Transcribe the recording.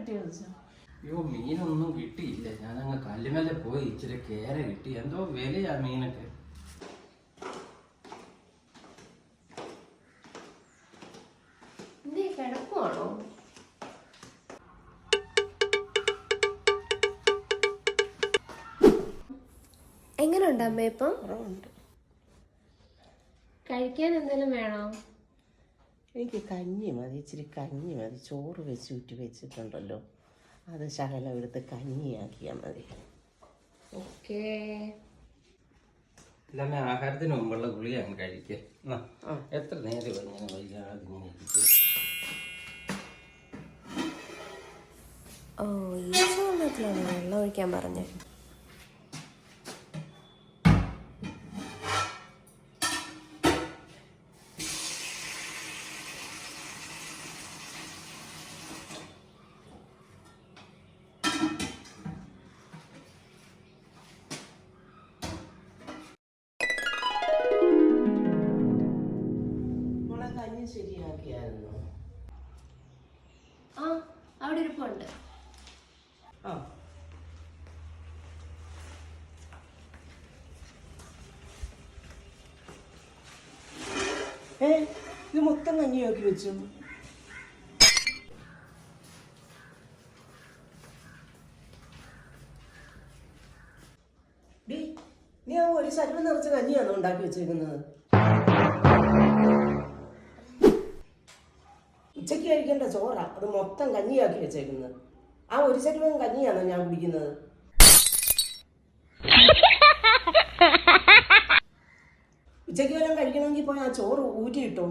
കിട്ടിയോ ചോദിച്ചോ? അയ്യോ മീനൊന്നും കിട്ടിയില്ല. ഞാനങ്ങ് കല്ലുമേലെ പോയി ഇച്ചിരി കേര കിട്ടി. എന്തോ വിലയാ മീനൊക്കെ. കിടക്കുവാണോ? എങ്ങനെയുണ്ട് അമ്മ ഇപ്പം? കഴിക്കാൻ എന്തെങ്കിലും വേണോ? എനിക്ക് കഞ്ഞി മതി, ഇച്ചിരി കഞ്ഞി മതി. ചോറ് വെച്ച് ഊറ്റി വെച്ചിട്ടുണ്ടല്ലോ, അത് ശകലം എടുത്ത് കഞ്ഞിയാക്കിയാൽ മതി. ഓക്കേ. എല്ലാമേ ആഹാരത്തിന് മുമ്പുള്ള ഗുളിക അങ്ങ് കഴിക്കുക. എത്ര നേരം ഇങ്ങനെ വൈകാതെ ഇങ്ങനെ ഇരിക്കും. ഓ, ഈ ചോളത്തിലാണ് വെള്ളം ഒഴിക്കാൻ പറഞ്ഞത്. കഞ്ഞി ശരിയാക്കിയായിരുന്നു. ആ, അവിടെ ഇരിപ്പുണ്ട്. ആ, ഇത് മൊത്തം കഞ്ഞിയാക്കി വെച്ചു. നീ ആ ഒരു ശരീരം നിറച്ച കഞ്ഞിയാണോ ഉണ്ടാക്കി വെച്ചേക്കുന്നത്? ഉച്ചയ്ക്ക് കഴിക്കേണ്ട ചോറാ, അത് മൊത്തം കഞ്ഞിയാക്കി വെച്ചേക്കുന്നത്. ആ ഒരു ശരീരം കഞ്ഞിയാണോ ഞാൻ കുടിക്കുന്നത്? ഉച്ചയ്ക്ക് വല്ലതും കഴിക്കണമെങ്കിൽ പോയി ആ ചോറ് ഊറ്റിയിട്ടോ.